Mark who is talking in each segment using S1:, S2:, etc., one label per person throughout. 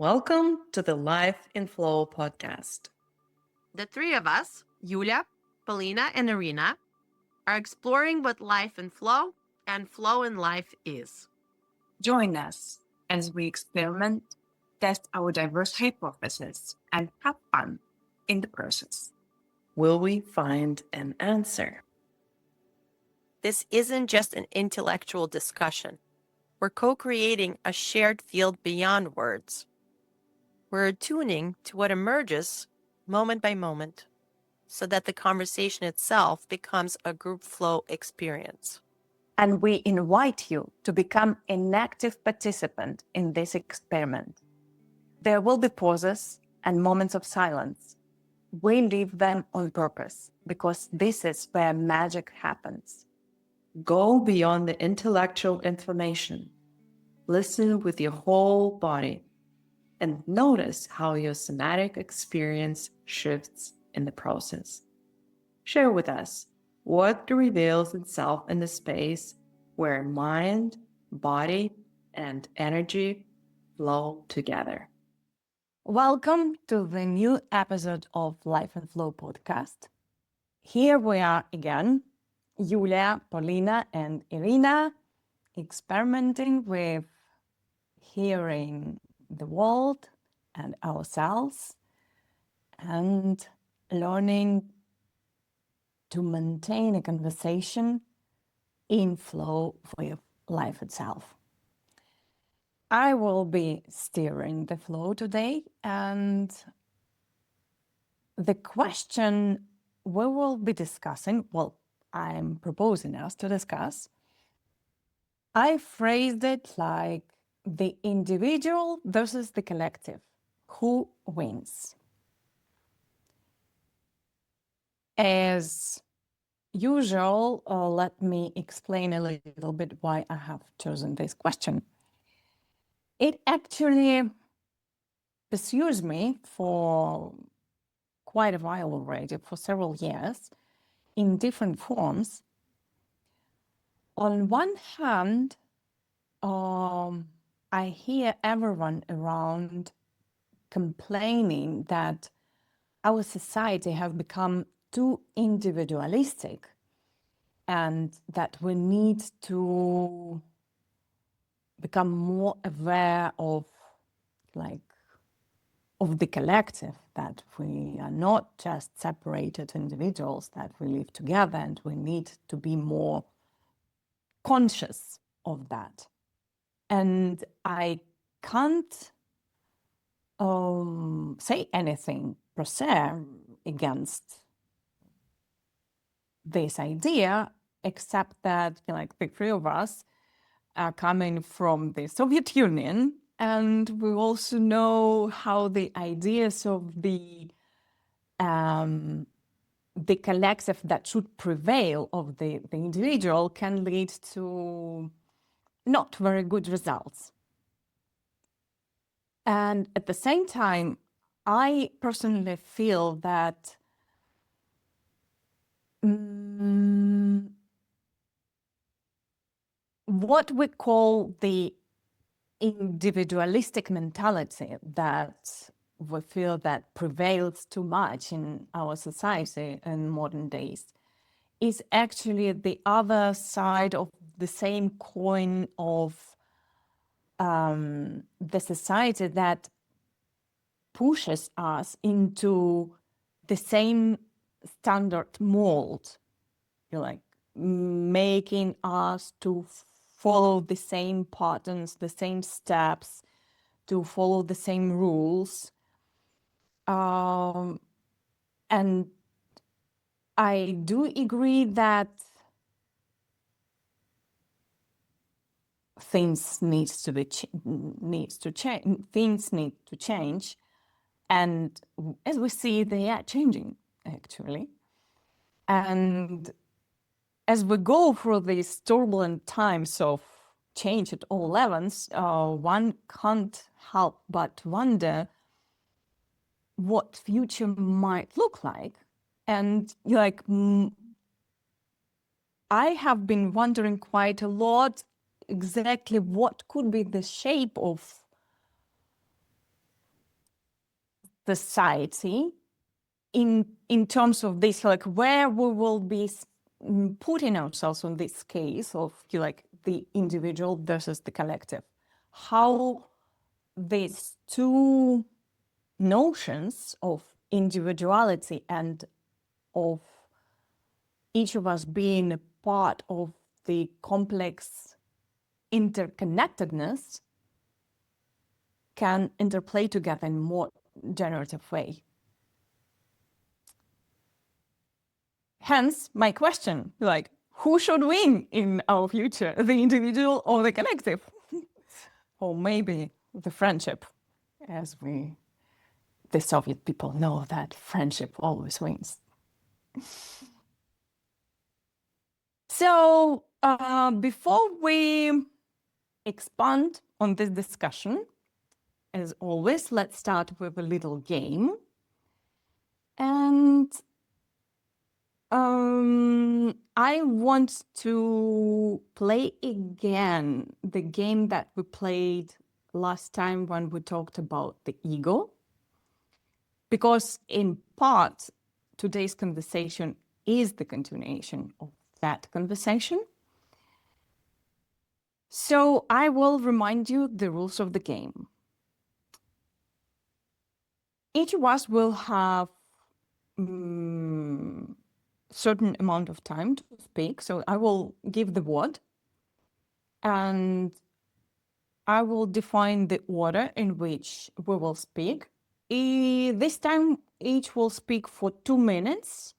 S1: Welcome to the Life in Flow podcast.
S2: The three of us, Yulia, Polina, and Irina, are exploring what life in flow and flow in life is.
S3: Join us as we experiment, test our diverse hypotheses, and have fun in the process.
S1: Will we find an answer?
S2: This isn't just an intellectual discussion. We're co-creating a shared field beyond words. We're attuning to what emerges moment by moment so that the conversation itself becomes a group flow experience.
S3: And we invite you to become an active participant in this experiment. There will be pauses and moments of silence. We leave them on purpose because this is where magic happens.
S1: Go beyond the intellectual information. Listen with your whole body and notice how your somatic experience shifts in the process. Share with us what reveals itself in the space where mind, body, and energy flow together.
S3: Welcome to the new episode of Life and Flow podcast. Here we are again, Yulia, Polina, and Irina, experimenting with hearing the world and ourselves and learning to maintain a conversation in flow with life itself. I will be steering the flow today, and the question we will be discussing, I'm proposing us to discuss, I phrased it like the individual versus the collective. Who wins? As usual, let me explain a little bit why I have chosen this question. It actually pursues me for quite a while already, for several years, in different forms. On one hand, I hear everyone around complaining that our society has become too individualistic and that we need to become more aware of the collective, that we are not just separated individuals, that we live together, and we need to be more conscious of that. And I can't say anything per se against this idea, except that the three of us are coming from the Soviet Union, and we also know how the ideas of the collective that should prevail of the individual can lead to not very good results. And at the same time, I personally feel that what we call the individualistic mentality that we feel that prevails too much in our society in modern days is actually the other side of the same coin of the society that pushes us into the same standard mold, making us to follow the same patterns, the same steps, to follow the same rules. And I do agree that things need to change, and as we see, they are changing actually. And as we go through these turbulent times of change at all levels, one can't help but wonder what future might look like. And I have been wondering quite a lot exactly what could be the shape of society in terms of this, like where we will be putting ourselves on this case of like the individual versus the collective, how these two notions of individuality and of each of us being a part of the complex interconnectedness can interplay together in a more generative way. Hence, my question, like, who should win in our future, the individual or the collective? Or maybe the friendship, as the Soviet people know that friendship always wins. So before we expand on this discussion, as always, let's start with a little game. And I want to play again the game that we played last time when we talked about the ego. Because in part, today's conversation is the continuation of that conversation. So I will remind you the rules of the game. Each of us will have certain amount of time to speak. So I will give the word and I will define the order in which we will speak. This time, each will speak for 2 minutes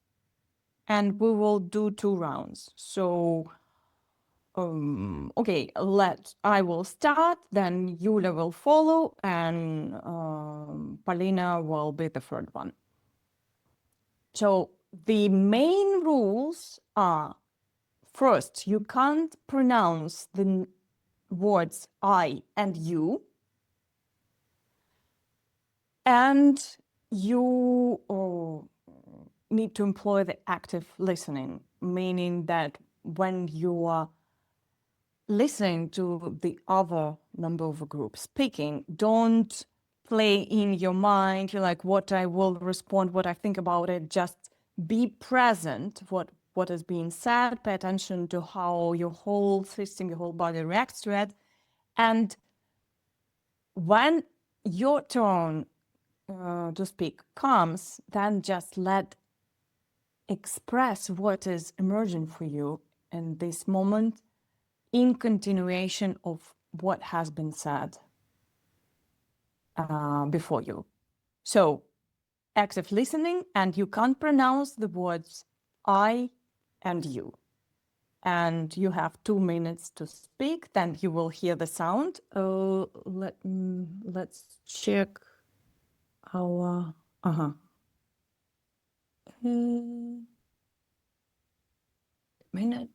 S3: and we will do 2 rounds. So, okay, I will start, then Yulia will follow and Polina will be the third one. So the main rules are, first, you can't pronounce the words I and you. And you need to employ the active listening, meaning that when you are listening to the other member of a group speaking, don't play in your mind, you're like, what I will respond, what I think about it. Just be present, what is being said, pay attention to how your whole system, your whole body reacts to it. And when your turn to speak comes, then just express what is emerging for you in this moment in continuation of what has been said before you. So active listening, and you can't pronounce the words I and you. And you have 2 minutes to speak, then you will hear the sound. Let's check our minutes.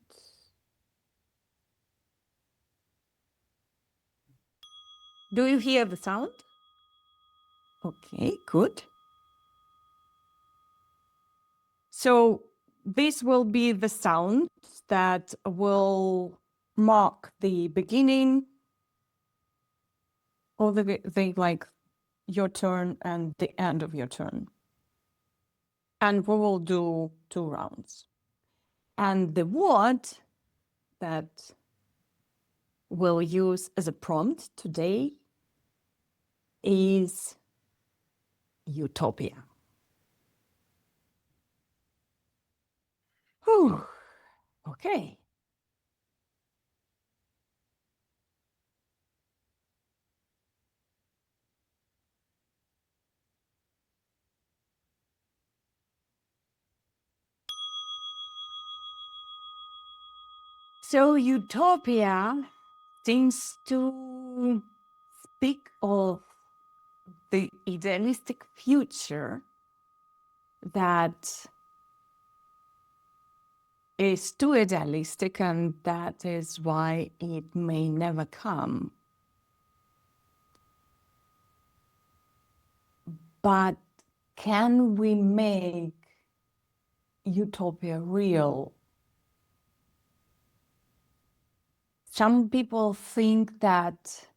S3: Do you hear the sound? Okay, good. So this will be the sound that will mark the beginning or the like your turn and the end of your turn. And we will do 2 rounds. And the word that we'll use as a prompt today is Utopia. Whew. Okay. So Utopia seems to speak of the idealistic future that is too idealistic, and that is why it may never come. But can we make utopia real? Some people think that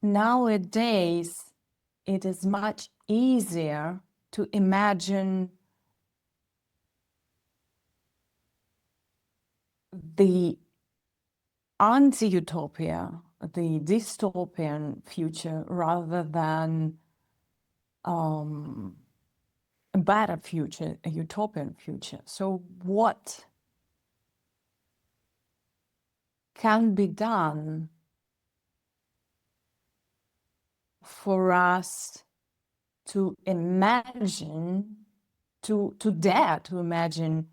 S3: nowadays it is much easier to imagine the anti-utopia, the dystopian future, rather than a better future, a utopian future. So what can be done for us to imagine, to dare to imagine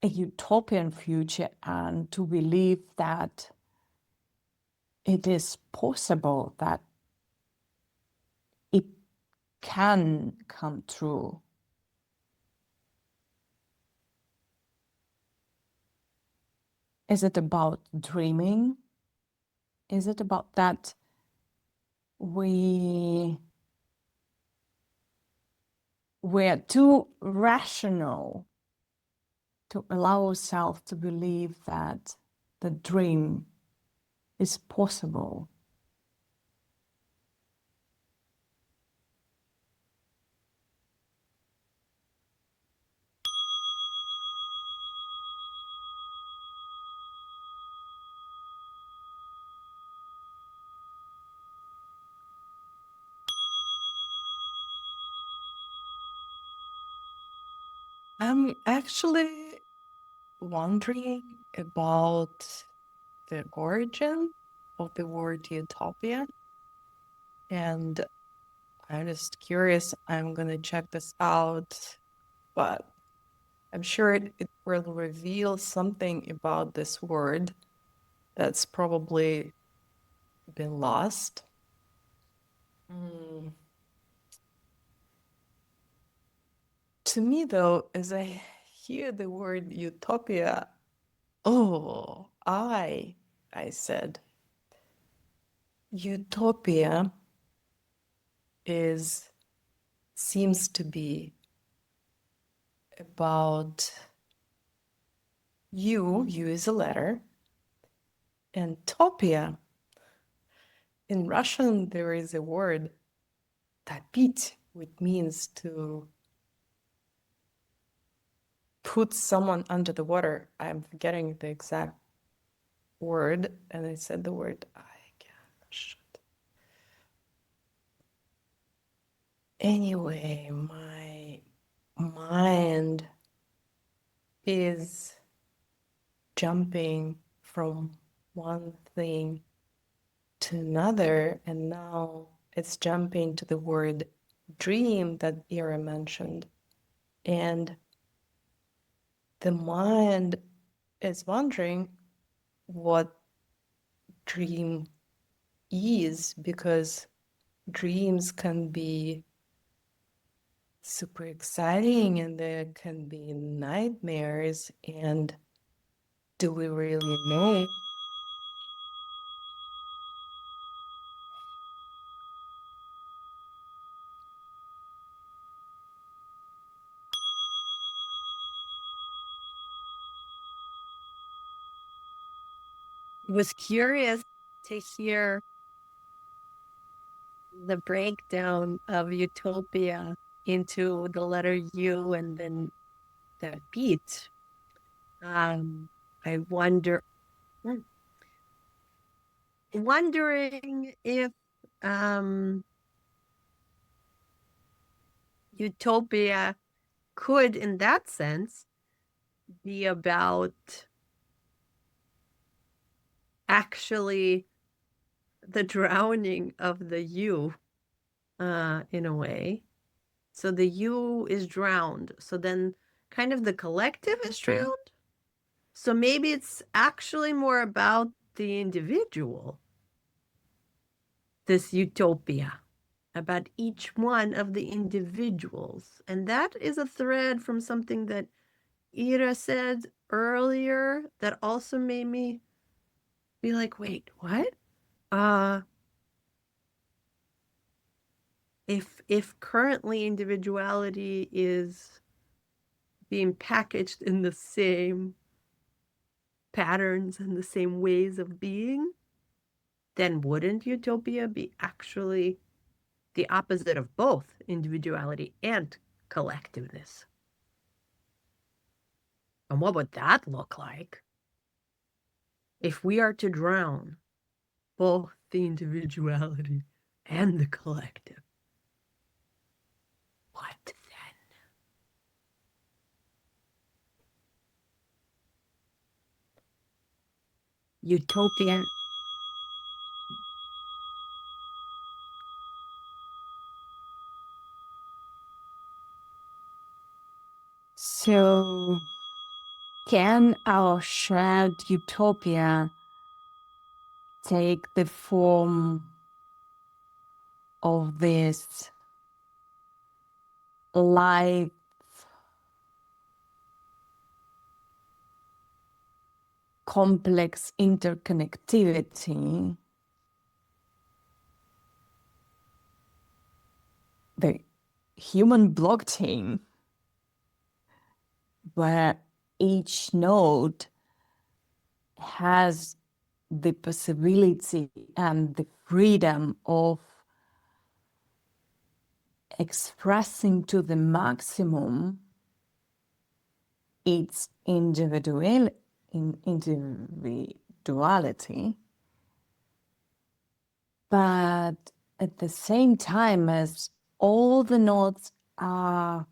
S3: a utopian future and to believe that it is possible, that it can come true? Is it about dreaming? Is it about that we're too rational to allow ourselves to believe that the dream is possible?
S1: I'm actually wondering about the origin of the word utopia. And I'm just curious, I'm going to check this out, but I'm sure it will reveal something about this word that's probably been lost. To me, though, as I hear the word utopia, I said, utopia seems to be about you is a letter, and topia, in Russian, there is a word, tapit, which means to put someone under the water. I'm forgetting the exact word, and I said the word I can't. Anyway, my mind is jumping from one thing to another, and now it's jumping to the word dream that Ira mentioned. And the mind is wondering what dream is, because dreams can be super exciting and there can be nightmares, and do we really know?
S2: Was curious to hear the breakdown of utopia into the letter U and then the beat. I wondering if utopia could, in that sense, be about actually the drowning of the you, in a way. So the you is drowned. So then kind of the collective is drowned. So maybe it's actually more about the individual, this utopia, about each one of the individuals. And that is a thread from something that Ira said earlier that also made me be like, wait, what? If currently individuality is being packaged in the same patterns and the same ways of being, then wouldn't utopia be actually the opposite of both individuality and collectiveness. And what would that look like? If we are to drown both the individuality and the collective, what then? Utopian.
S3: So, can our shared utopia take the form of this life complex interconnectivity, the human blockchain, where each node has the possibility and the freedom of expressing to the maximum its individuality, but at the same time as all the nodes are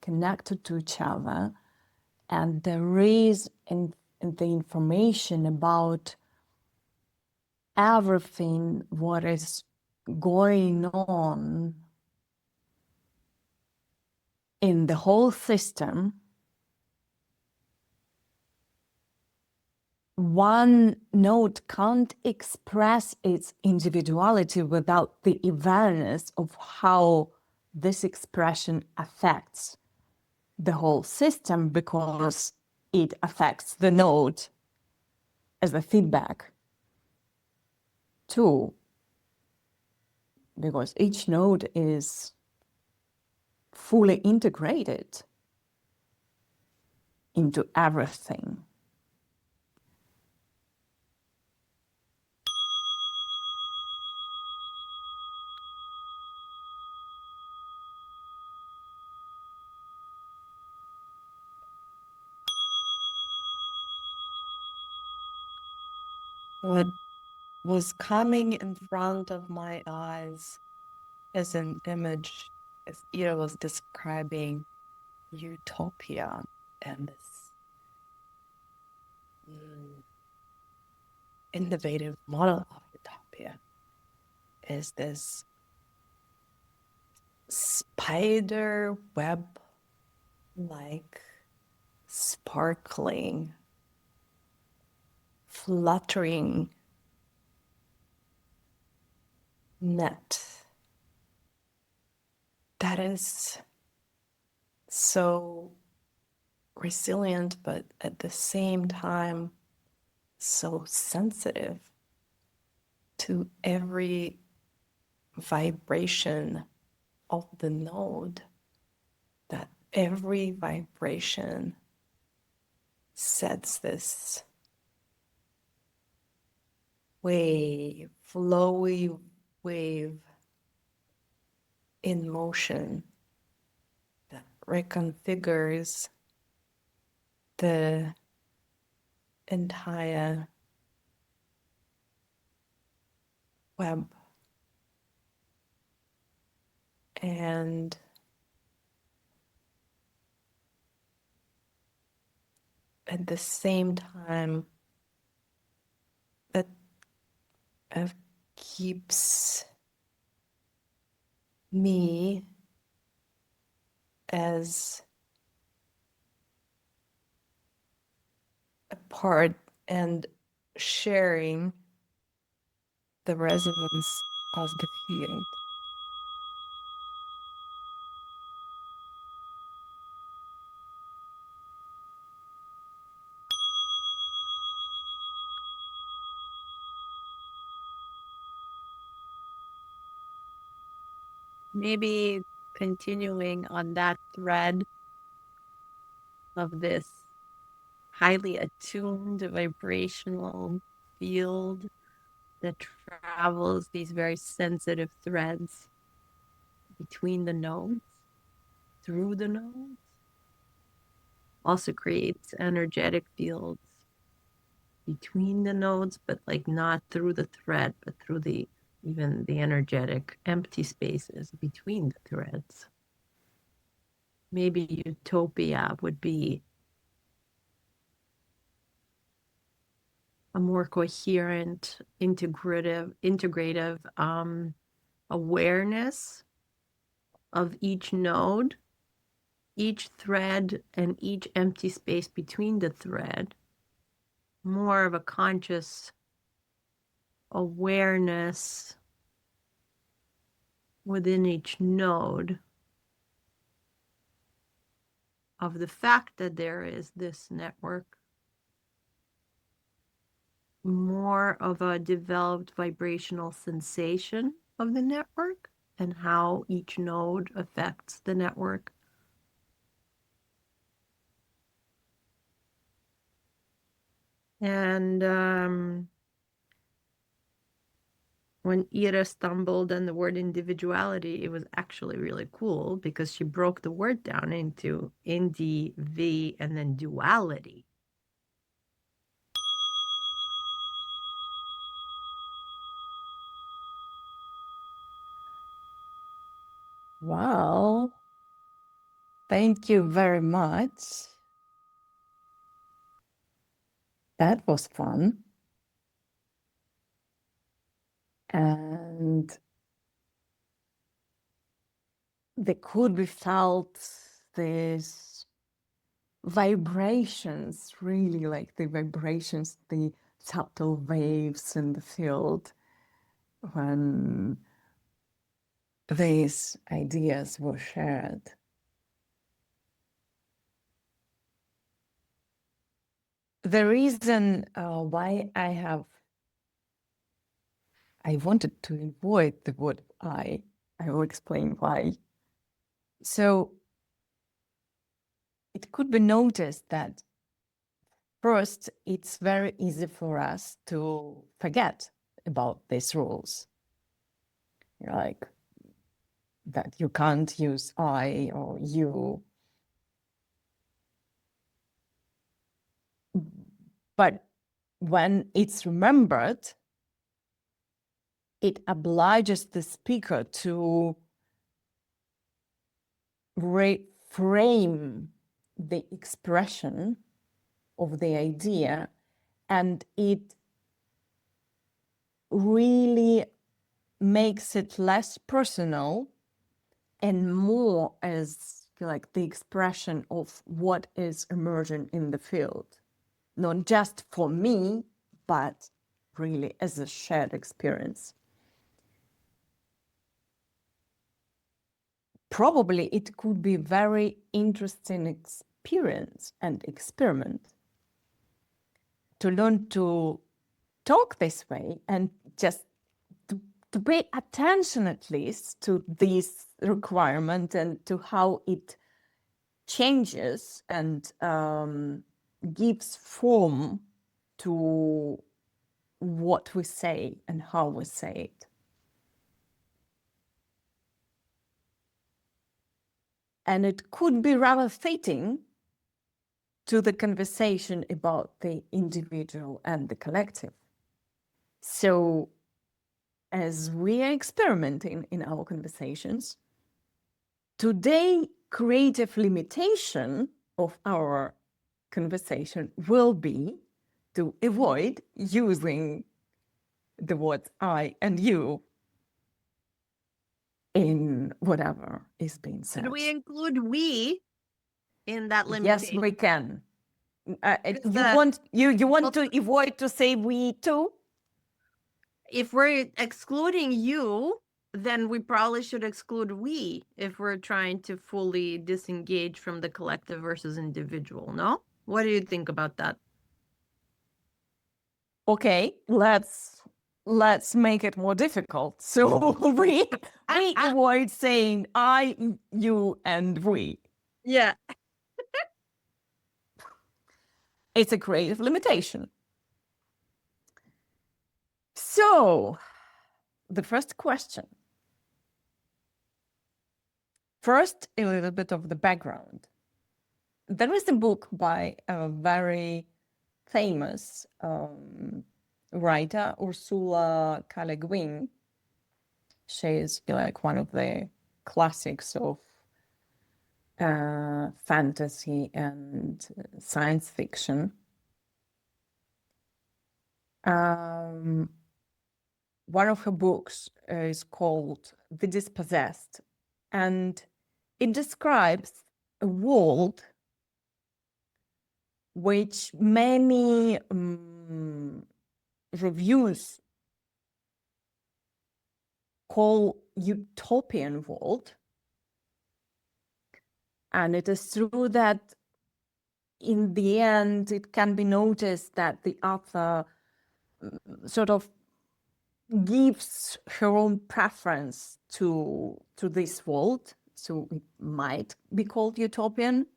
S3: connected to each other, and there is in the information about everything what is going on in the whole system, one node can't express its individuality without the awareness of how this expression affects the whole system, because it affects the node as a feedback too, because each node is fully integrated into everything.
S1: What was coming in front of my eyes as an image, as Ira was describing Utopia and this innovative model of Utopia, is this spider web like sparkling, fluttering net that is so resilient, but at the same time so sensitive to every vibration of the node, that every vibration sets this wave, flowy wave in motion that reconfigures the entire web. And at the same time, that keeps me as a part and sharing the resonance of the field.
S2: Maybe continuing on that thread of this highly attuned vibrational field that travels these very sensitive threads between the nodes, through the nodes. Also creates energetic fields between the nodes, but like not through the thread, but through even the energetic empty spaces between the threads. Maybe utopia would be a more coherent, integrative awareness of each node, each thread, and each empty space between the thread. More of a conscious awareness within each node of the fact that there is this network. More of a developed vibrational sensation of the network and how each node affects the network. And when Ira stumbled on the word individuality, it was actually really cool because she broke the word down into indi, v, and then duality.
S3: Wow. Thank you very much. That was fun. And there could be felt these vibrations, really like the vibrations, the subtle waves in the field when these ideas were shared. The reason why I wanted to avoid the word I will explain why. So it could be noticed that first, it's very easy for us to forget about these rules. Like that you can't use I or you. But when it's remembered, it obliges the speaker to reframe the expression of the idea, and it really makes it less personal and more as like the expression of what is emerging in the field, not just for me, but really as a shared experience. Probably it could be very interesting experience and experiment to learn to talk this way and just to pay attention at least to this requirement and to how it changes and gives form to what we say and how we say it. And it could be rather fitting to the conversation about the individual and the collective. So as we are experimenting in our conversations, today creative limitation of our conversation will be to avoid using the words I and you in whatever is being said.
S2: Could we include we in that
S3: Yes,
S2: limitation?
S3: we can.
S2: Because
S3: You want to avoid to say we too?
S2: if we're excluding you, then we probably should exclude we if we're trying to fully disengage from the collective versus individual, no? What do you think about that?
S3: Okay, let's make it more difficult. So we avoid saying I, you, and we.
S2: Yeah.
S3: It's a creative limitation. So the first question. first, a little bit of the background. There is a book by a very famous writer, Ursula K. Le Guin. She is like one of the classics of fantasy and science fiction. One of her books is called The Dispossessed, and it describes a world which many reviews call utopian world. And it is true that in the end, it can be noticed that the author sort of gives her own preference to this world. So it might be called utopian.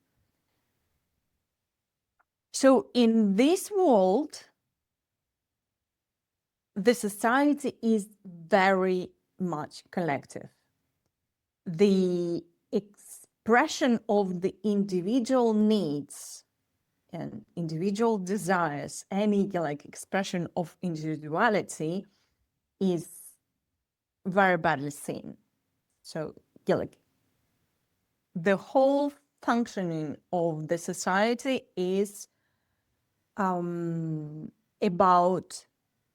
S3: So in this world, the society is very much collective. The expression of the individual needs and individual desires, any like expression of individuality is very badly seen. So like the whole functioning of the society is about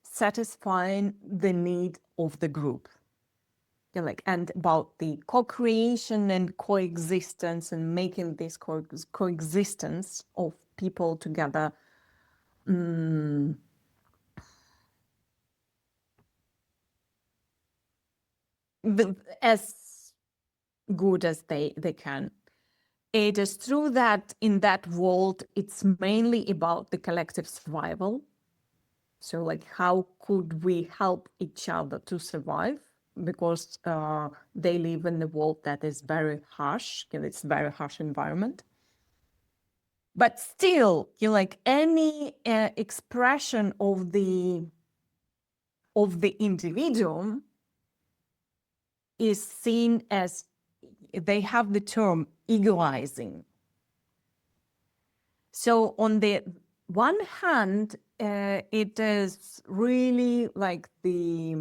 S3: satisfying the need of the group. And about the co-creation and coexistence and making this coexistence of people together as good as they can. It is true that in that world, it's mainly about the collective survival. So like, how could we help each other to survive? Because they live in a world that is very harsh, it's a very harsh environment. But still, like any expression of the individual is seen as, they have the term egoizing. So on the one hand, it is really like the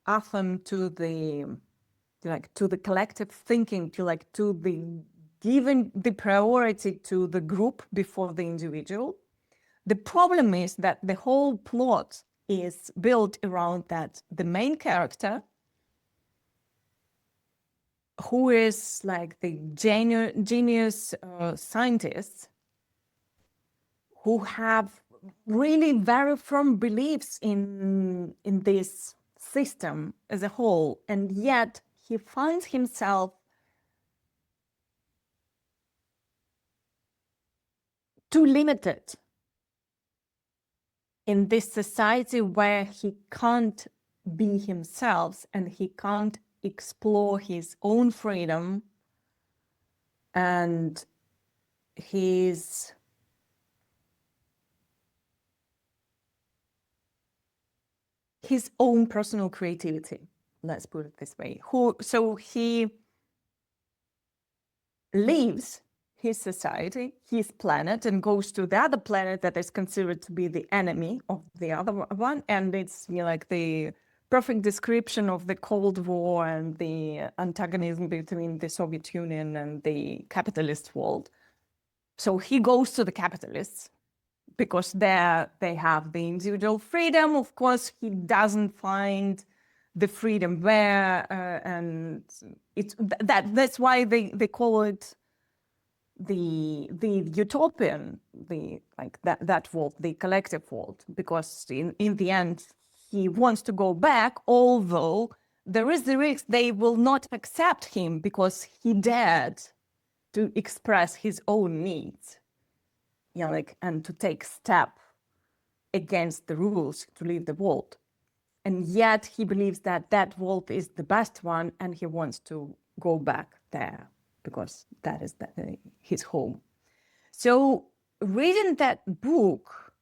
S3: anthem to the collective thinking, to the giving the priority to the group before the individual. The problem is that the whole plot is built around that the main character, who is like the genius scientist, who have really very firm beliefs in this system as a whole, and yet he finds himself too limited in this society where he can't be himself and he can't explore his own freedom and his own personal creativity, let's put it this way. So he leaves his society, his planet, and goes to the other planet that is considered to be the enemy of the other one. And it's like the perfect description of the Cold War and the antagonism between the Soviet Union and the capitalist world. So he goes to the capitalists because there they have the individual freedom. Of course, he doesn't find the freedom there, and it's that's why they call it the utopian, that world, the collective world, because in the end he wants to go back, although there is the risk they will not accept him because he dared to express his own needs, and to take step against the rules to leave the world. And yet he believes that that world is the best one, and he wants to go back there because that is his home. So reading that book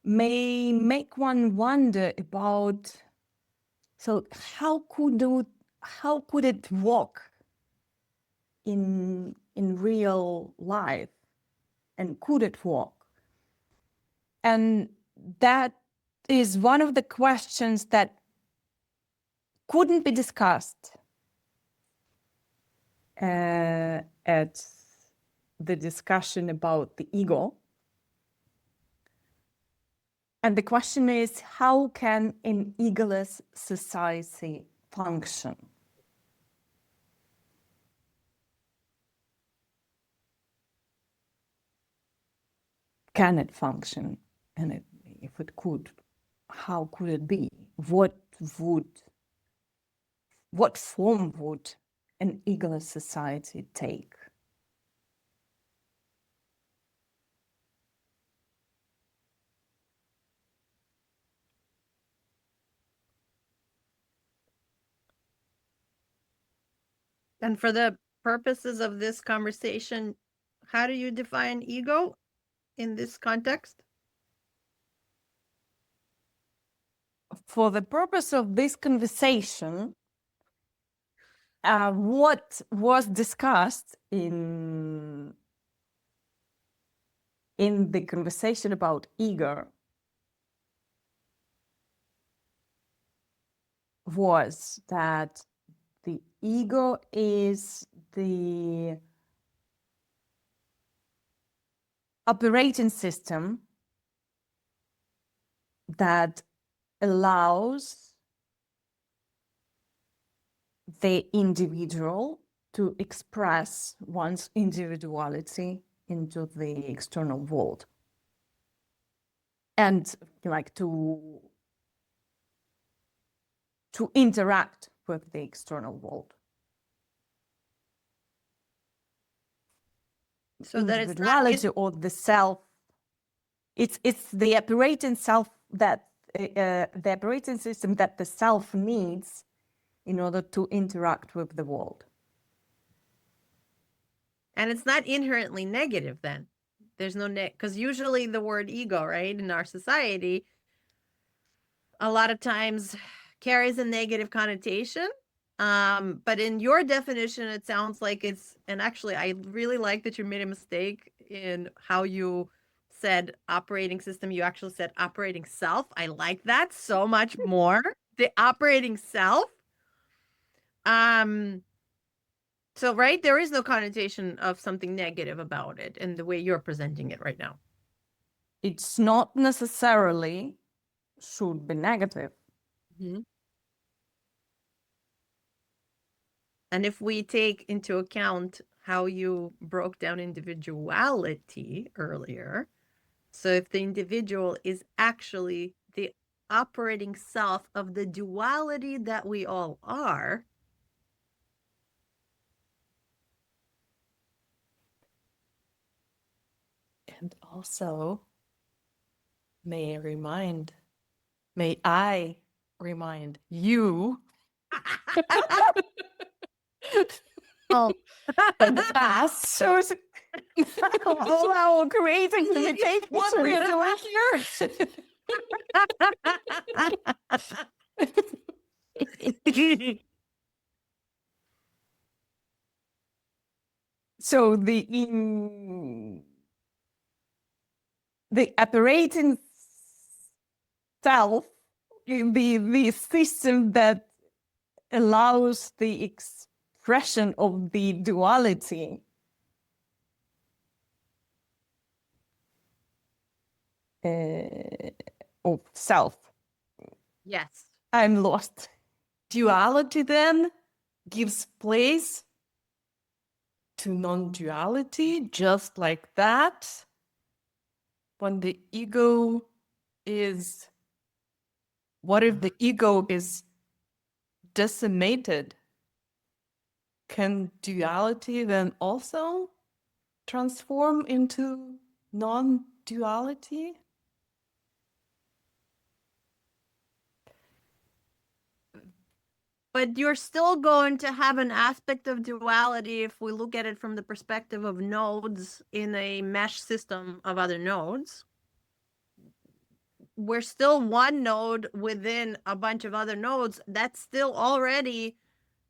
S3: may make one wonder about, so how could it work in real life, and could it work? And that is one of the questions that couldn't be discussed at the discussion about the ego. And the question is, how can an egoless society function? Can it function? And if it could, how could it be? What form would an egoless society take?
S2: And for the purposes of this conversation, how do you define ego in this context?
S3: For the purpose of this conversation, what was discussed in the conversation about ego was that the ego is the operating system that allows the individual to express one's individuality into the external world, and like to interact with the external world.
S2: So that it's
S3: individuality or the self, it's the operating self that the operating system that the self needs in order to interact with the world.
S2: And it's not inherently negative then. There's no because usually the word ego, right, in our society, a lot of times carries a negative connotation. But in your definition, it sounds like it's, and actually, I really like that you made a mistake in how you said operating system. You actually said operating self. I like that so much more. The operating self. So, right, there is no connotation of something negative about it in the way you're presenting it right now.
S3: It's not necessarily should be negative.
S2: Mm-hmm. And if we take into account how you broke down individuality earlier, so if the individual is actually the operating self of the duality that we all are,
S1: And also, may I remind you
S2: oh,
S3: That shows all our creating limitations.
S1: what we're doing here.
S3: So the operating self, the system that allows the expression of the duality of self.
S2: yes.
S3: I'm lost.
S1: Duality then gives place to non-duality, just like that. When the ego is, what if the ego is decimated? Can duality then also transform into non-duality?
S2: But you're still going to have an aspect of duality if we look at it from the perspective of nodes in a mesh system of other nodes. We're still one node within a bunch of other nodes. That's still already,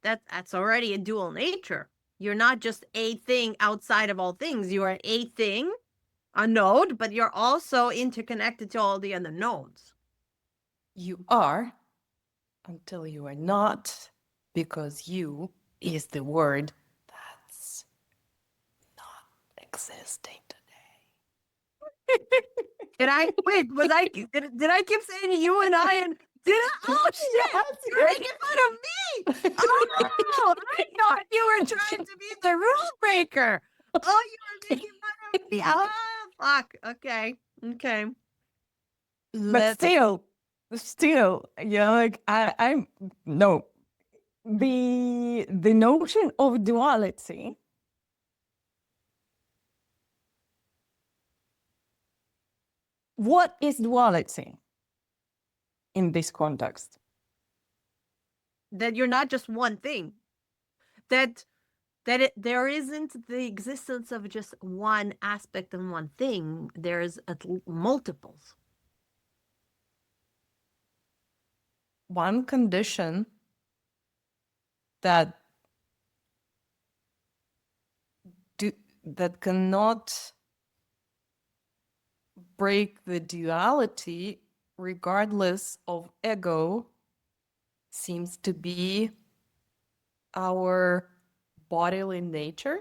S2: that's already a dual nature. You're not just a thing outside of all things. You are a thing, a node, but you're also interconnected to all the other nodes.
S1: You are until you are not, because you is the word that's not existing today.
S2: Did I wait? Was I did I keep saying you and I and did I? Oh shit!
S3: Yes,
S2: You're making fun of me. Oh, I thought you were trying to be the rule breaker. Oh, you were making fun of me. Oh, fuck. Okay. Okay.
S3: But still, you know, like I'm no, the notion of duality what is duality in this context?
S2: that you're not just one thing. That there isn't the existence of just one aspect and one thing. There's multiples.
S1: One condition that that cannot break the duality regardless of ego seems to be our bodily nature.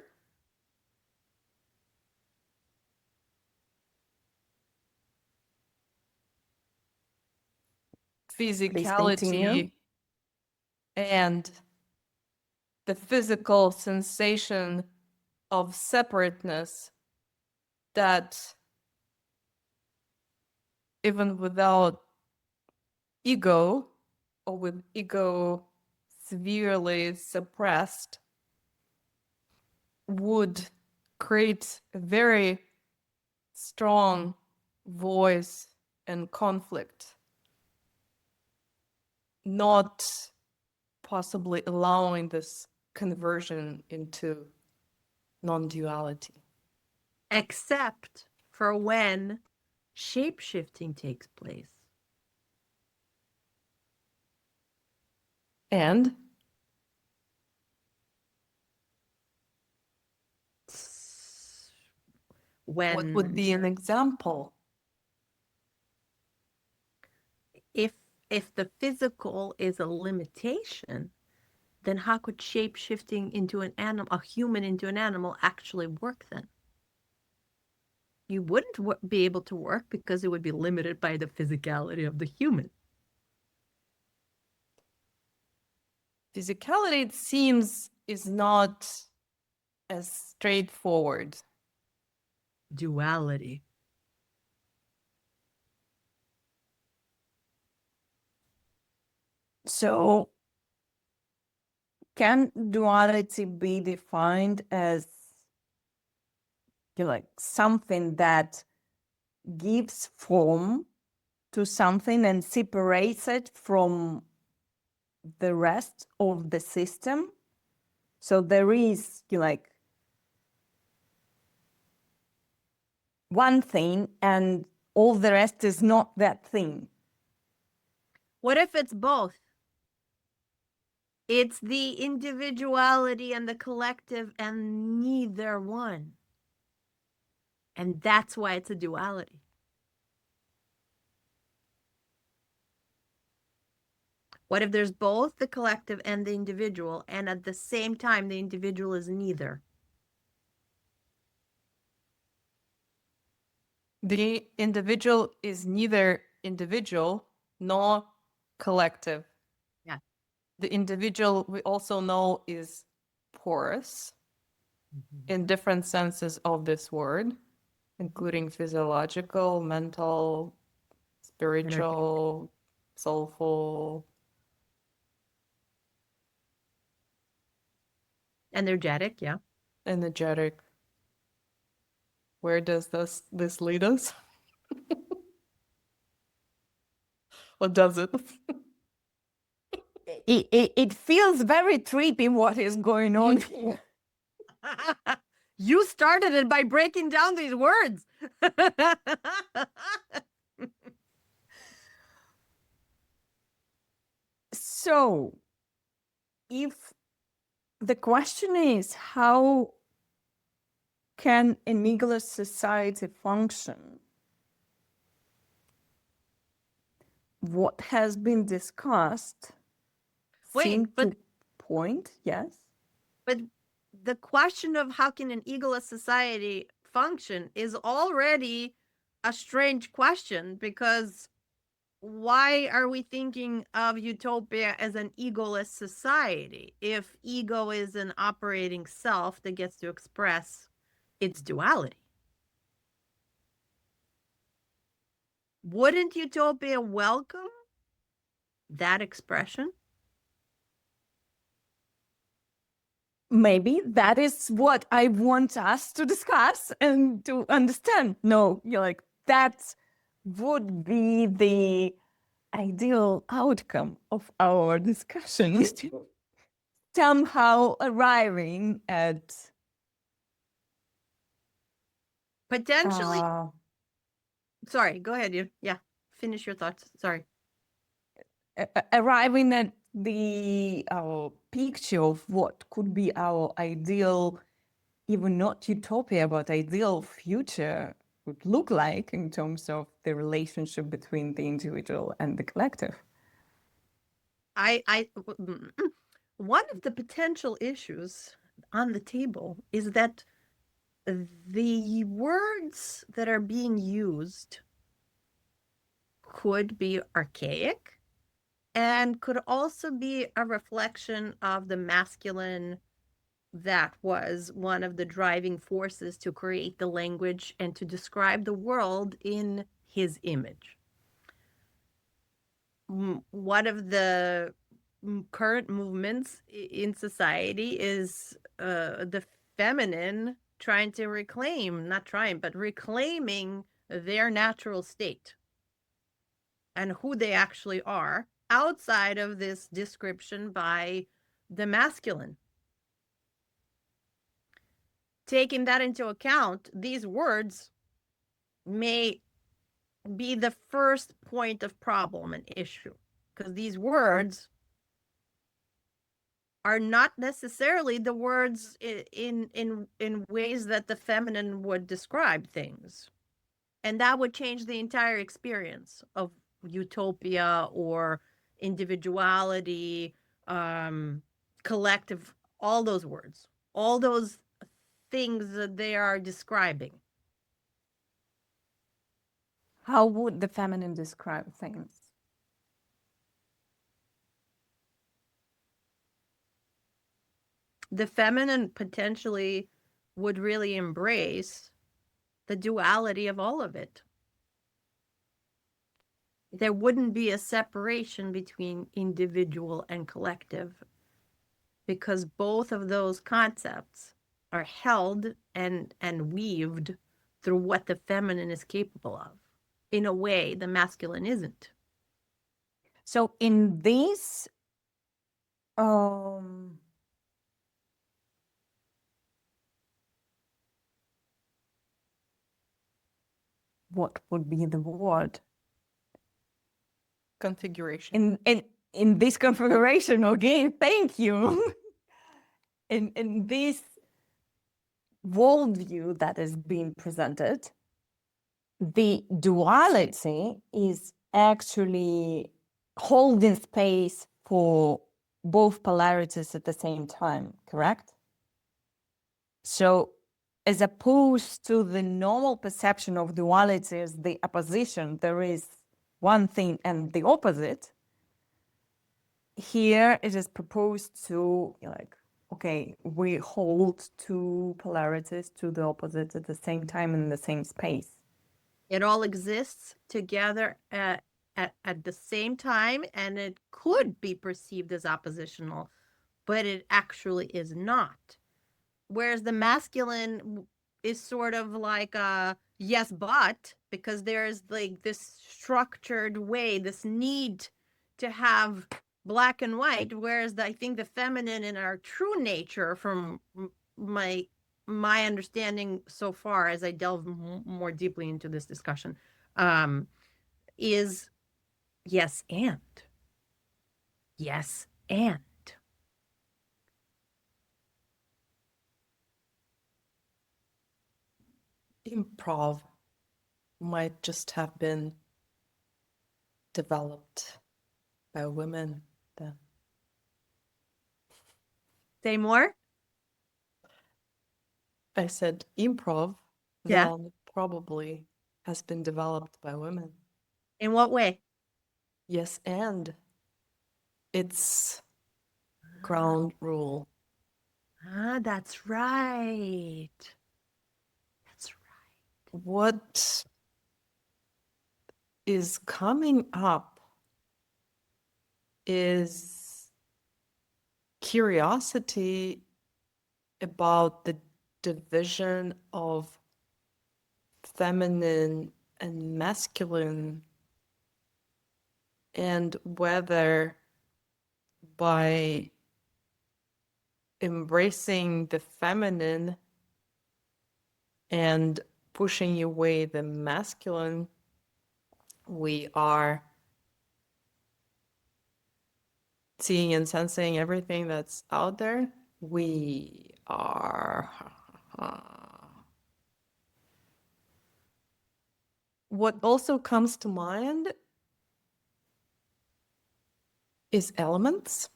S1: Physicality and the physical sensation of separateness that even without ego or with ego severely suppressed would create a very strong voice and conflict, not possibly allowing this conversion into non-duality.
S2: Except for when shape-shifting takes place.
S1: And
S2: When
S1: what would be an example?
S2: if the physical is a limitation, then how could shape-shifting into an animal, a human into an animal, actually work then? You wouldn't be able to work because it would be limited by the physicality of the human.
S1: Physicality, it seems, is not as straightforward.
S2: Duality.
S3: So can duality be defined as like something that gives form to something and separates it from the rest of the system? So there is like one thing and all the rest is not that thing.
S2: What if it's both? It's the individuality and the collective and neither one. And that's why it's a duality. What if there's both the collective and the individual, and at the same time, the individual is neither?
S1: The individual is neither individual nor collective.
S2: Yeah.
S1: The individual, we also know, is porous in different senses of this word, including physiological, mental, spiritual, soulful.
S2: Energetic, yeah.
S1: Energetic. Where does this lead us? Or does it?
S3: It feels very trippy what is going on here.
S2: You started it by breaking down these words.
S3: So if the question is, how can an egoless society function? What has been discussed seemed to point, yes?
S2: But the question of how can an egoless society function is already a strange question, because why are we thinking of utopia as an egoless society if ego is an operating self that gets to express its duality? Wouldn't utopia welcome that expression?
S3: Maybe that is what I want us to discuss and to understand. No, you're like, that would be the ideal outcome of our discussion. Somehow arriving at
S2: Potentially. Sorry, go ahead. Yeah, finish your thoughts. Sorry.
S3: arriving at the picture of what could be our ideal, even not utopia, but ideal future would look like in terms of the relationship between the individual and the collective.
S2: One of the potential issues on the table is that the words that are being used could be archaic and could also be a reflection of the masculine that was one of the driving forces to create the language and to describe the world in his image. One of the current movements in society is the feminine trying to reclaiming their natural state and who they actually are outside of this description by the masculine. Taking that into account, these words may be the first point of problem and issue, because these words are not necessarily the words in ways that the feminine would describe things. And that would change the entire experience of utopia or individuality, collective, all those words, all those things that they are describing.
S3: How would the feminine describe things?
S2: The feminine potentially would really embrace the duality of all of it. There wouldn't be a separation between individual and collective, because both of those concepts are held and weaved through what the feminine is capable of in a way the masculine isn't.
S3: So in this what would be the word?
S1: Configuration.
S3: In this configuration, okay, thank you. in this worldview that is being presented, the duality is actually holding space for both polarities at the same time, correct? So as opposed to the normal perception of duality as the opposition, there is one thing and the opposite. Here it is proposed to, like, okay, we hold two polarities, to the opposites at the same time in the same space.
S2: It all exists together at the same time, and it could be perceived as oppositional, but it actually is not. Whereas the masculine is sort of like a yes, but, because there's like this structured way, this need to have black and white, whereas I think the feminine in our true nature, from my understanding so far as I delve more deeply into this discussion, is yes and. Yes and.
S1: improv might just have been developed by women then.
S2: Say more?
S1: I said improv
S2: Yeah.
S1: then probably has been developed by women.
S2: In what way?
S1: Yes, and it's ground rule.
S2: Ah, that's right. That's right.
S1: What is coming up is curiosity about the division of feminine and masculine, and whether by embracing the feminine and pushing away the masculine, we are seeing and sensing everything that's out there. We are. What also comes to mind is elements.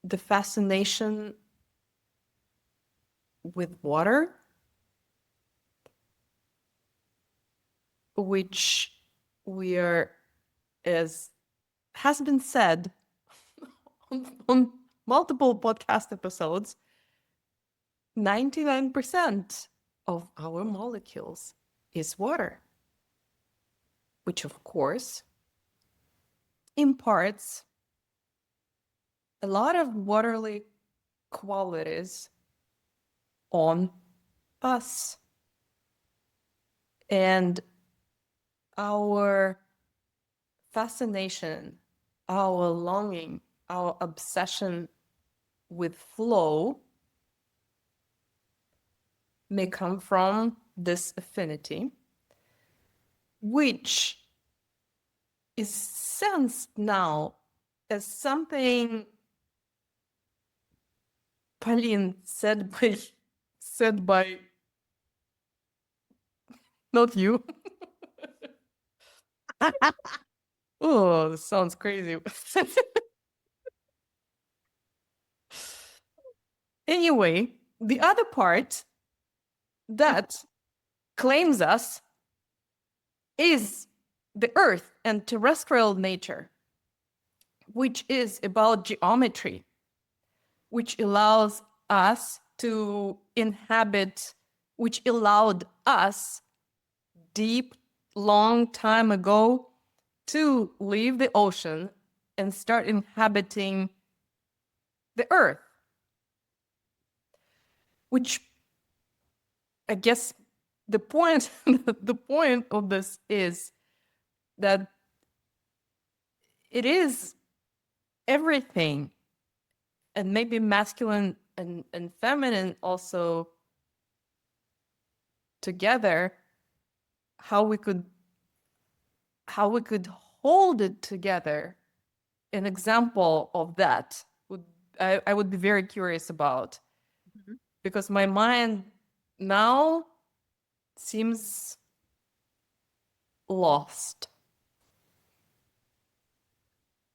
S1: The fascination with water, which we are, as has been said on multiple podcast episodes, 99% of our molecules is water, which of course imparts a lot of waterly qualities on us. And our fascination, our longing, our obsession with flow may come from this affinity, which is sensed now as something Pauline said by not you. Oh, this sounds crazy. Anyway, the other part that claims us is the earth and terrestrial nature, which is about geometry, which allows us to inhabit, which allowed us deep, long time ago to leave the ocean and start inhabiting the earth, which I guess the point the point of this is that it is everything, and maybe masculine and feminine also together, how we could hold it together. An example of that would I would be very curious about, because my mind now seems lost.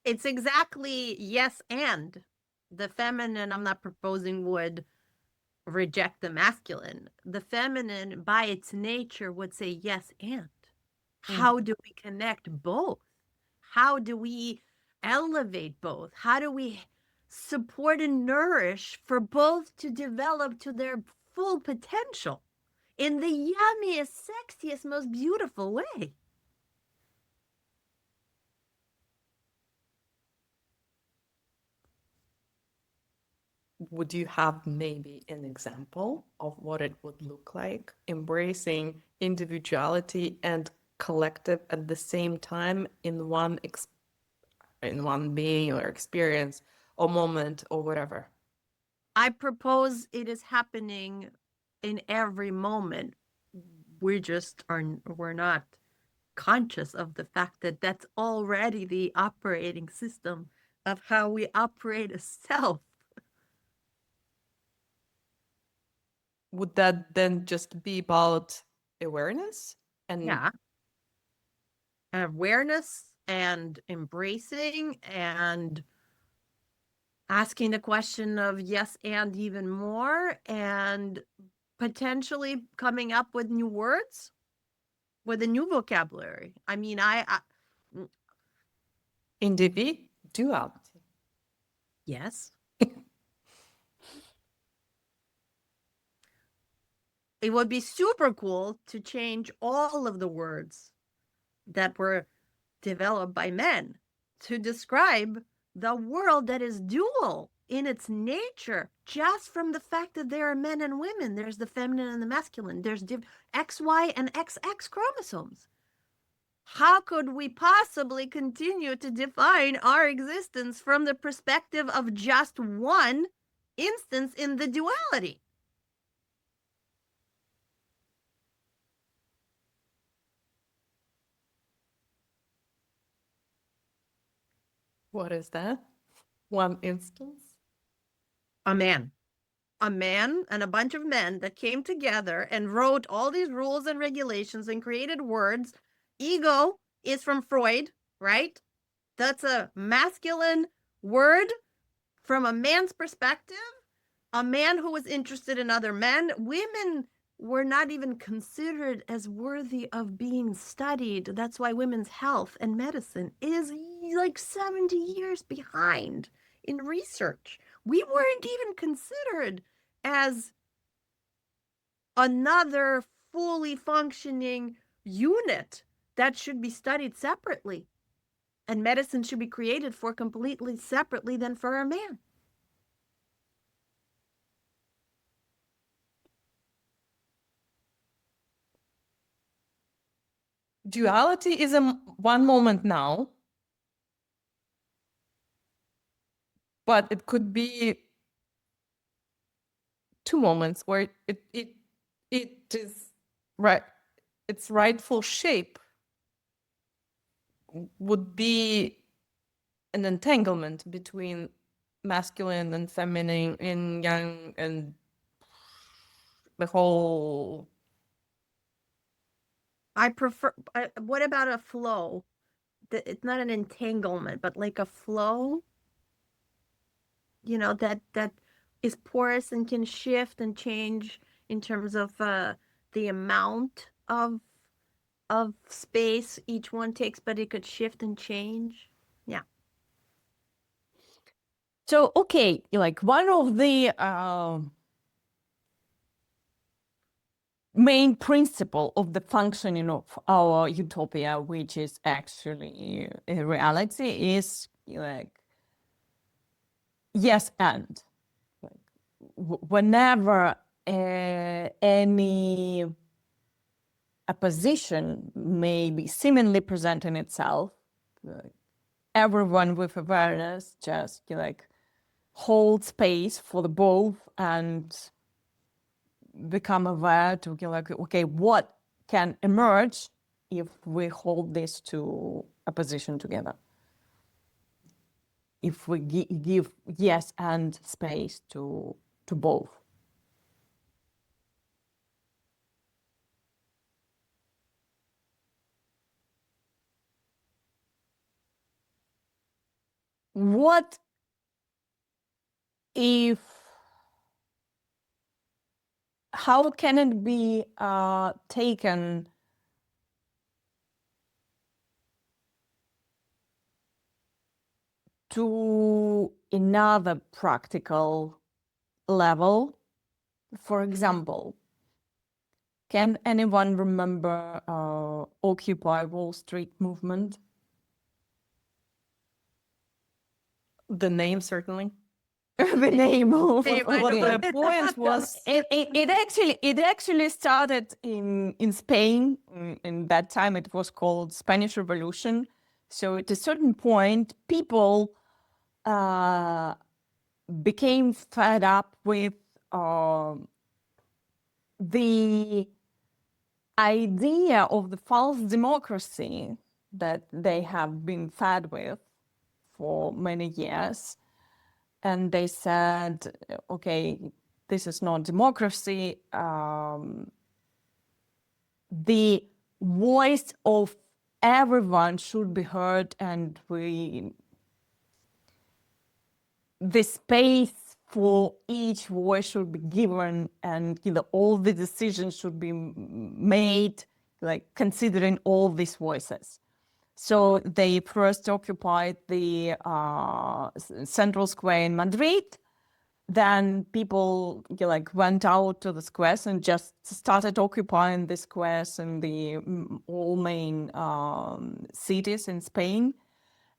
S2: It's exactly yes and. The feminine, I'm not proposing, would reject the masculine. The feminine, by its nature, would say yes and. How do we connect both? How do we elevate both? How do we support and nourish for both to develop to their full potential in the yummiest, sexiest, most beautiful way?
S1: Would you have maybe an example of what it would look like, embracing individuality and collective at the same time in one being or experience or moment or whatever?
S2: I propose it is happening in every moment. We're not conscious of the fact that that's already the operating system of how we operate as self.
S1: would that then just be about awareness? And
S2: Yeah. Awareness and embracing and asking the question of yes and even more, and potentially coming up with new words, with a new vocabulary. I mean,
S1: individuality.
S2: yes. It would be super cool to change all of the words that were developed by men to describe the world that is dual in its nature, just from the fact that there are men and women. There's the feminine and the masculine. There's XY and XX chromosomes. How could we possibly continue to define our existence from the perspective of just one instance in the duality?
S1: What is that? One instance?
S2: A man. A man and a bunch of men that came together and wrote all these rules and regulations and created words. Ego is from Freud, right? That's a masculine word from a man's perspective. A man who was interested in other men. Women were not even considered as worthy of being studied. That's why women's health and medicine is like 70 years behind in research. We weren't even considered as another fully functioning unit that should be studied separately. And medicine should be created for completely separately than for a man.
S1: Duality is a one moment now, but it could be two moments where it is right. Its rightful shape would be an entanglement between masculine and feminine, yin yang, and the whole.
S2: I prefer, what about a flow? It's not an entanglement, but like a flow, that is porous and can shift and change in terms of the amount of space each one takes, but it could shift and change. Yeah.
S3: So, okay, like one of the main principle of the functioning of our utopia, which is actually a reality, is like yes and. Like, whenever any opposition may be seemingly presenting itself, like, everyone with awareness just like hold space for the both and become aware to like, okay, what can emerge if we hold these two opposition together? If we give yes and space to both. What if, how can it be taken to another practical level? For example, can anyone remember Occupy Wall Street movement?
S1: The name, certainly.
S3: The name of
S1: The point was
S3: it actually started in Spain. In that time, it was called Spanish Revolution. So at a certain point, people became fed up with the idea of the false democracy that they have been fed with for many years. And they said, okay, this is not democracy. The voice of everyone should be heard, and the space for each voice should be given, and all the decisions should be made like considering all these voices. So they first occupied the central square in Madrid. Then people like went out to the squares and just started occupying the squares in the all main cities in Spain.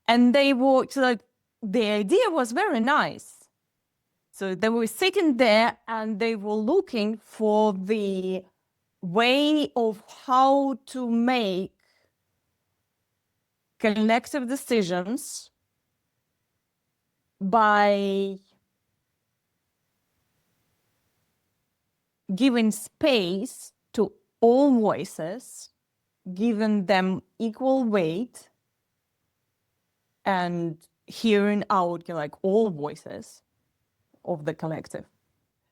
S3: And they were like, the idea was very nice. So they were sitting there and they were looking for the way of how to make collective decisions by giving space to all voices, giving them equal weight, and hearing out like all voices of the collective.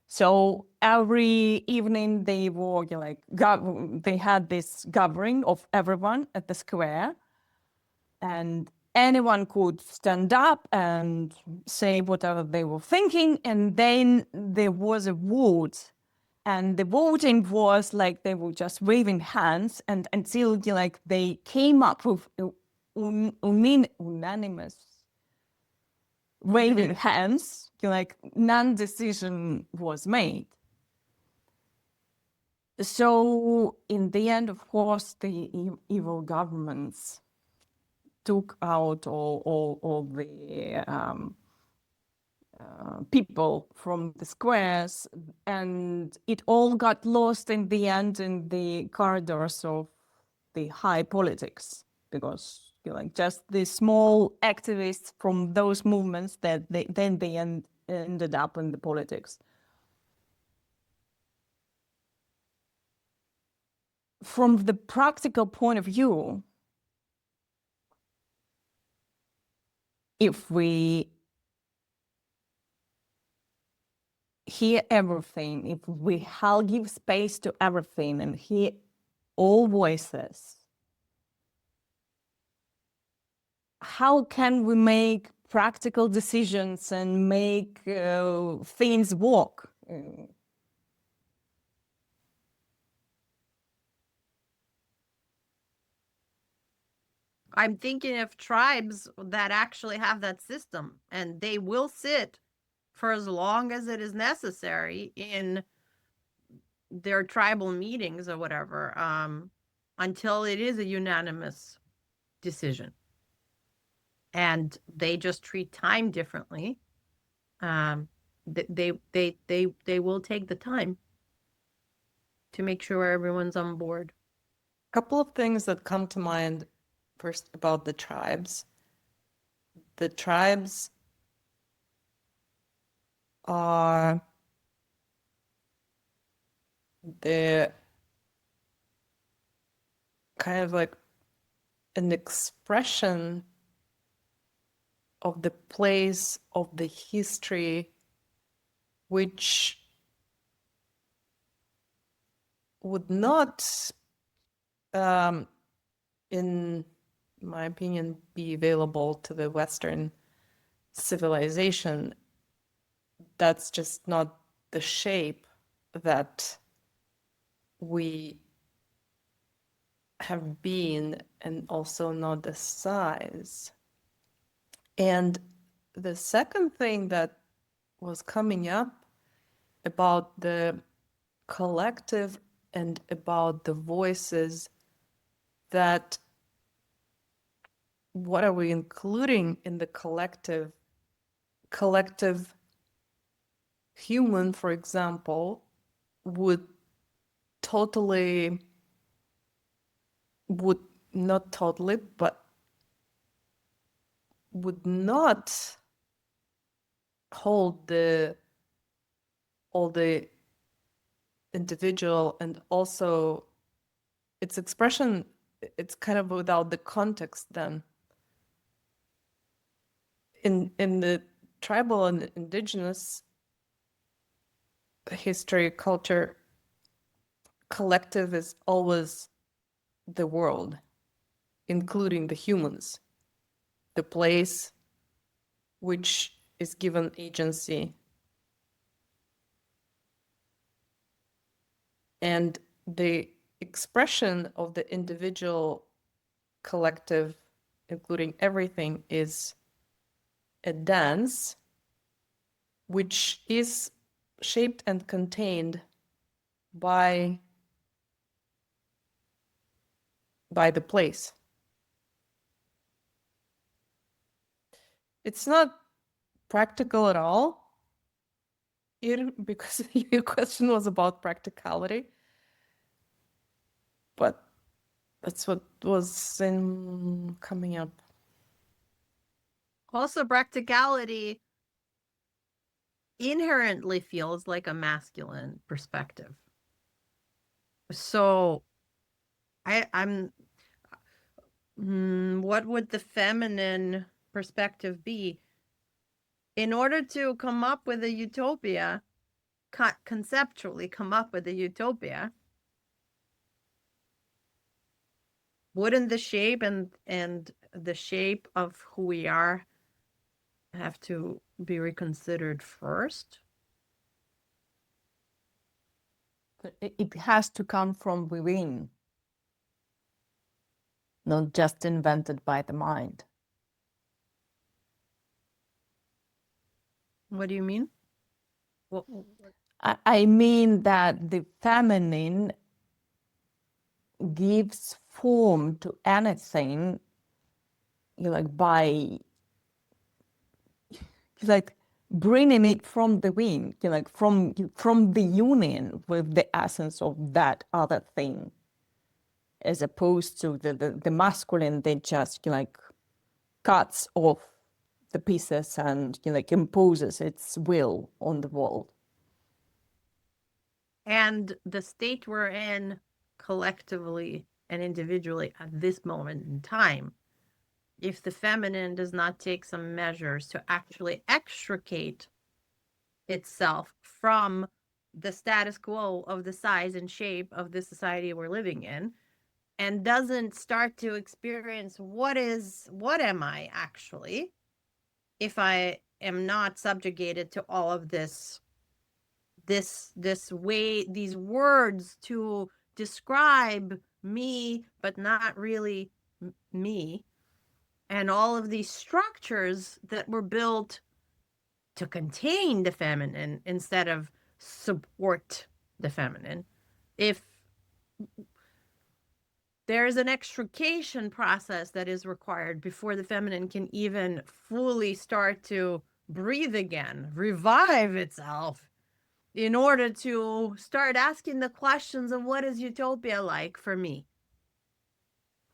S3: So every evening they were like they had this gathering of everyone at the square, and anyone could stand up and say whatever they were thinking, and then there was a vote. And the voting was like they were just waving hands, and until like they came up with unanimous waving hands, like non-decision was made. So in the end, of course, the evil governments took out all the people from the squares, and it all got lost in the end in the corridors of the high politics, because like just the small activists from those movements that they ended up in the politics. From the practical point of view, if we hear everything, if we give space to everything and hear all voices, how can we make practical decisions and make things work?
S2: I'm thinking of tribes that actually have that system, and they will sit for as long as it is necessary in their tribal meetings or whatever, until it is a unanimous decision. And they just treat time differently. They will take the time to make sure everyone's on board.
S1: A couple of things that come to mind first about the tribes. The tribes are the kind of like an expression of the place of the history which would not, in my opinion, be available to the Western civilization. That's just not the shape that we have been, and also not the size. And the second thing that was coming up about the collective and about the voices, that what are we including in the collective human, for example, would not totally, but would not hold all the individual, and also its expression, it's kind of without the context then. In the tribal and indigenous history, culture, collective is always the world, including the humans, the place which is given agency. And the expression of the individual, collective, including everything, is a dance which is shaped and contained by the place. It's not practical at all, because your question was about practicality, but that's what was coming up.
S2: Also, practicality inherently feels like a masculine perspective. So what would the feminine perspective be? In order to come up with a utopia, conceptually come up with a utopia, wouldn't the shape and the shape of who we are have to be reconsidered first?
S3: But it has to come from within, not just invented by the mind.
S2: What do you mean? Well,
S3: I mean that the feminine gives form to anything, like by like bringing it from the wing, like from the union with the essence of that other thing, as opposed to the masculine that just like cuts off the pieces and like imposes its will on the world.
S2: and the state we're in collectively and individually at this moment in time, if the feminine does not take some measures to actually extricate itself from the status quo of the size and shape of the society we're living in, and doesn't start to experience what am I actually, if I am not subjugated to all of this way, these words to describe me but not really me, and all of these structures that were built to contain the feminine instead of support the feminine. If there is an extrication process that is required before the feminine can even fully start to breathe again, revive itself, in order to start asking the questions of what is utopia like for me.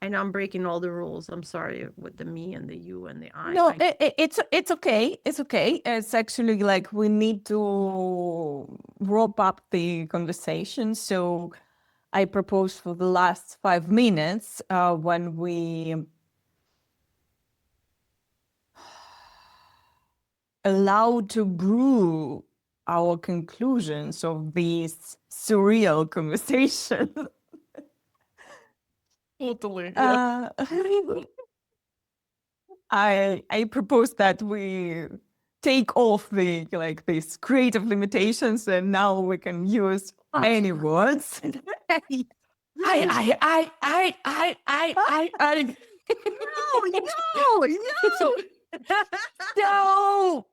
S2: I know I'm breaking all the rules. I'm sorry with the me and the you and the I.
S3: No, it's okay. It's okay. It's actually like we need to wrap up the conversation. So I propose for the last 5 minutes, when we allow to brew our conclusions of this surreal conversation.
S1: Totally. Yeah.
S3: I propose that we take off the like these creative limitations, and now we can use any words.
S2: No.
S3: So,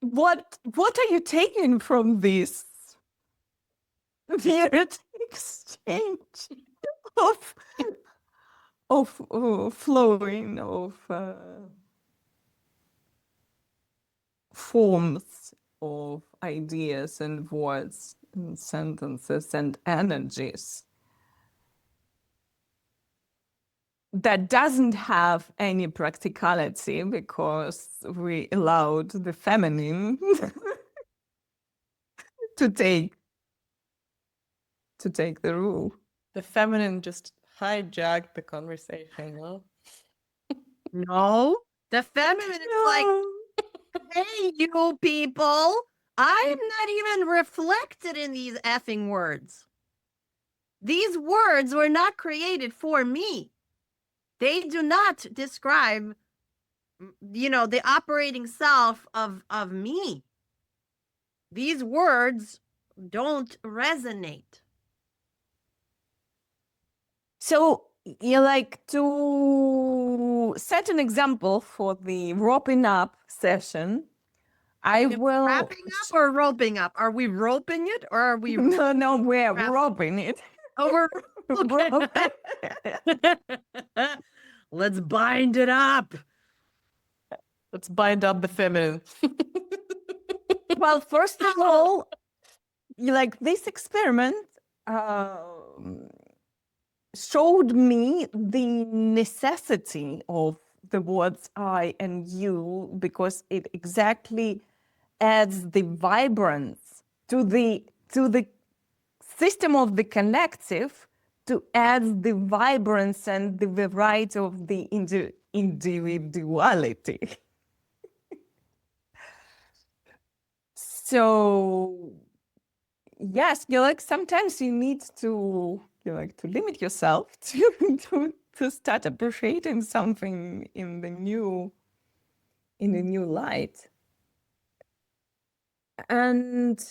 S3: what are you taking from this weird exchange of flowing of forms of ideas and words and sentences and energies that doesn't have any practicality because we allowed the feminine to take the rule.
S1: The feminine just hijacked the conversation, huh?
S2: No, the feminine is like, hey, you people, I'm not even reflected in these effing words. These words were not created for me. They do not describe, the operating self of me. These words don't resonate.
S3: So you like to set an example for the roping up session. I will
S2: Wrapping up or roping up? Are we roping it or are we?
S3: no, we're roping it.
S2: Over. Let's bind it up.
S1: Let's bind up the feminine.
S3: Well, first of all, like this experiment showed me the necessity of the words I and you, because it exactly adds the vibrance to the system of the collective, to add the vibrance and the variety of the individuality. So yes, sometimes you need to to limit yourself to start appreciating something in the new light. And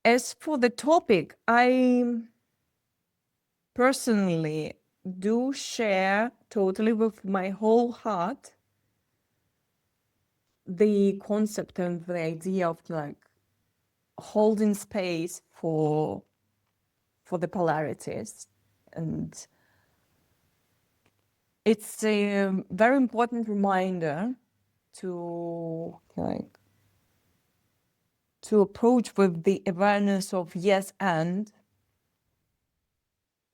S3: as for the topic, I personally do share totally with my whole heart the concept and the idea of holding space for the polarities. And it's a very important reminder to to approach with the awareness of yes and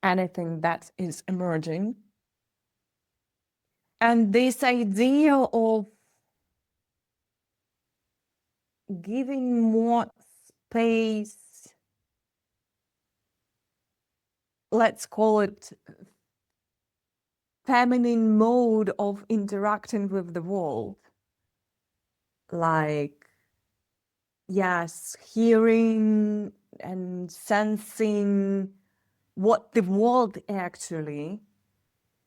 S3: anything that is emerging. And this idea of giving more space, let's call it feminine mode of interacting with the world. Like, yes, hearing and sensing what the world actually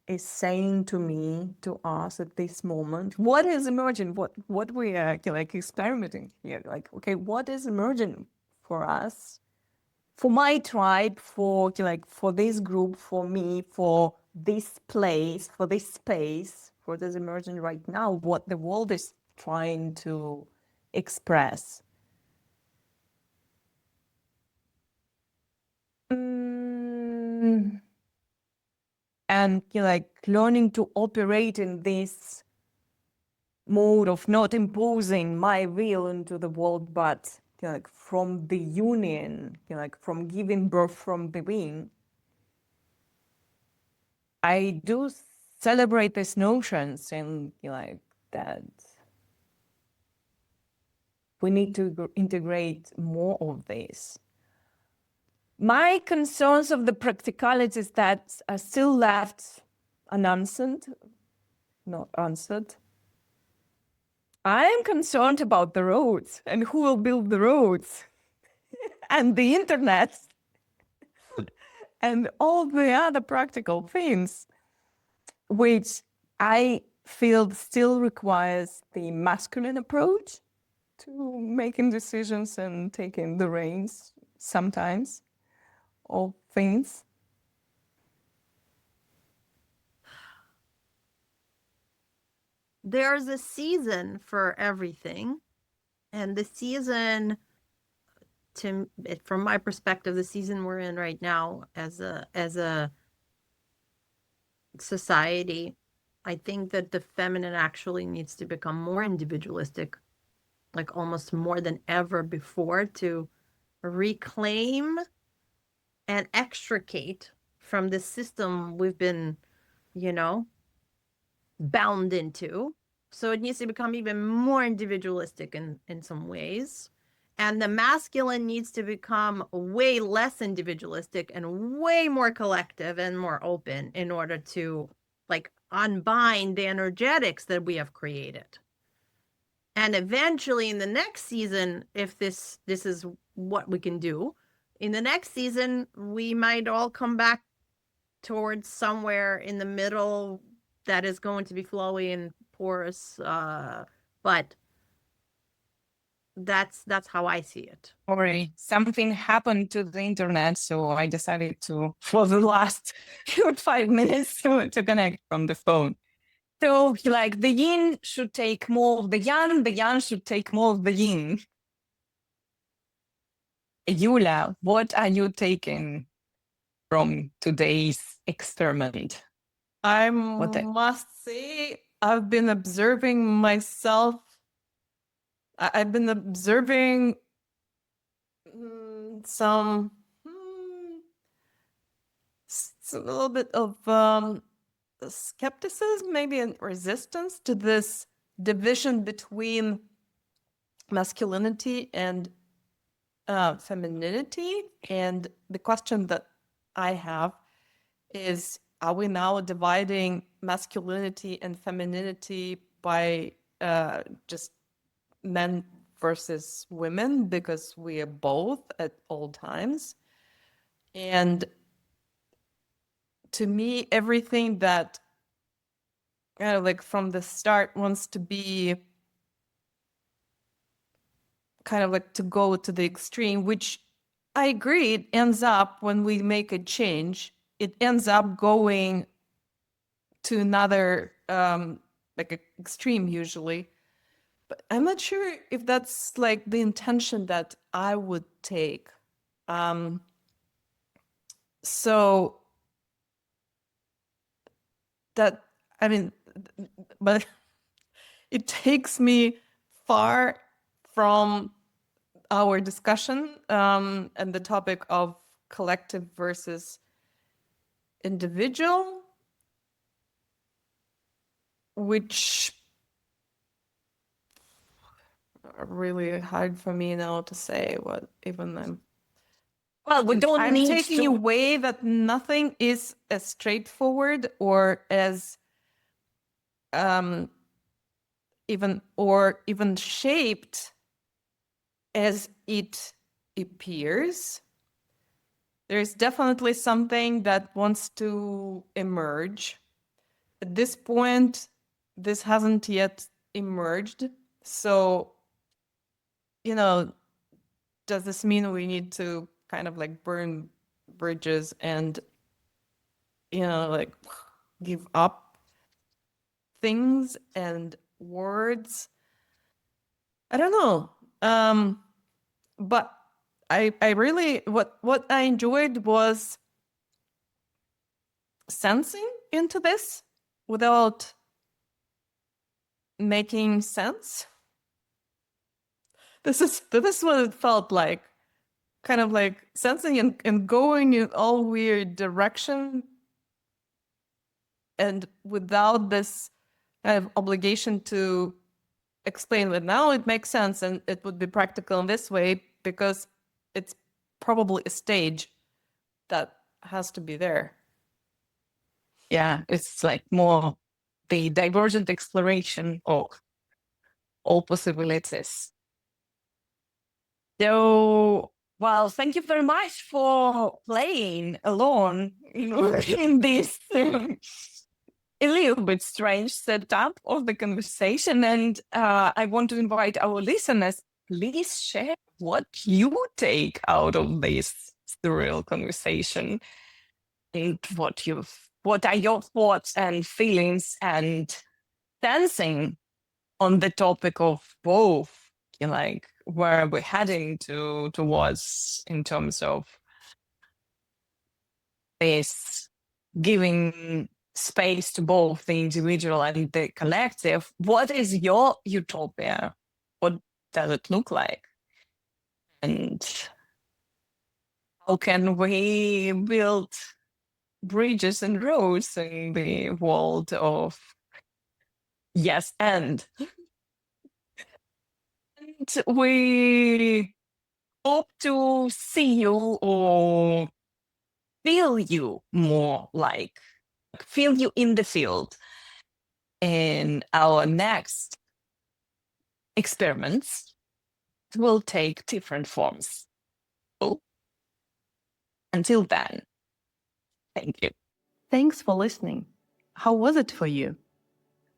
S3: is saying to me, to us at this moment. What is emerging? What we are experimenting here? Okay, what is emerging for us, for my tribe, for for this group, for me, for this place, for this space, what is emerging right now? What the world is trying to express. And learning to operate in this mode of not imposing my will into the world, but from the union, from giving birth from the wing. I do celebrate these notions, and that we need to integrate more of this. My concerns of the practicalities that are still left unanswered, not answered. I am concerned about the roads and who will build the roads and the internet and all the other practical things, which I feel still requires the masculine approach to making decisions and taking the reins sometimes of things.
S2: There's a season for everything, and the season, from my perspective, the season we're in right now as a society, I think that the feminine actually needs to become more individualistic, like almost more than ever before, to reclaim and extricate from the system we've been, bound into. So it needs to become even more individualistic in some ways. And the masculine needs to become way less individualistic and way more collective and more open in order to unbind the energetics that we have created. And eventually in the next season, if this is what we can do, in the next season, we might all come back towards somewhere in the middle that is going to be flowy and porous. But that's how I see it.
S3: Sorry, something happened to the internet, so I decided to, for the last 5 minutes, to connect from the phone. So, like, the yin should take more of the yang should take more of the yin. Yula, what are you taking from today's experiment?
S1: I must say, I've been observing myself. I've been observing some a little bit of skepticism, maybe, and resistance to this division between masculinity and femininity. And the question that I have is, are we now dividing masculinity and femininity by just men versus women because we are both at all times? And to me, everything that like from the start wants to be kind of like to go to the extreme, which I agree, it ends up when we make a change, it ends up going to another like extreme usually. But I'm not sure if that's like the intention that I would take. So that, I mean, but it takes me far from our discussion and the topic of collective versus individual, which are really hard for me now to say what even I'm.
S3: Well, we don't
S1: I'm
S3: need
S1: taking
S3: to.
S1: away that nothing is as straightforward or as even shaped as it appears. There's definitely something that wants to emerge. At this point, this hasn't yet emerged. So, does this mean we need to kind of like burn bridges and, like give up things and words? I don't know. But I really, what I enjoyed was sensing into this without making sense. This is what it felt like, kind of like sensing and going in all weird direction, and without this kind of obligation to explain that now it makes sense and it would be practical in this way because it's probably a stage that has to be there.
S3: Yeah, it's like more the divergent exploration of all possibilities. So, well, thank you very much for playing alone in this a little bit strange setup of the conversation. And I want to invite our listeners, please share what you take out of this surreal conversation and what are your thoughts and feelings and sensing on the topic of both, like where we're heading towards in terms of this giving space to both the individual and the collective. What is your utopia? What does it look like? And how can we build bridges and roads in the world of yes and? And we hope to see you or feel you more, like feel you in the field in our next experiments will take different forms. So, until then, thank you.
S1: Thanks for listening. How was it for you?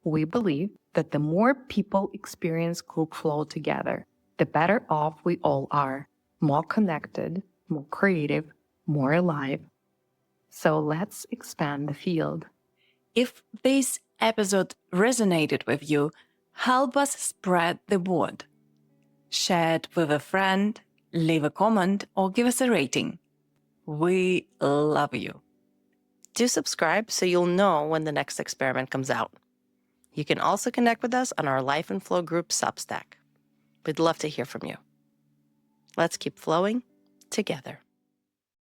S1: We believe that the more people experience group flow together, the better off we all are. More connected, more creative, more alive. So let's expand the field.
S3: If this episode resonated with you, help us spread the word. Share it with a friend, leave a comment, or give us a rating. We love you.
S2: Do subscribe so you'll know when the next experiment comes out. You can also connect with us on our Life and Flow group Substack. We'd love to hear from you. Let's keep flowing together.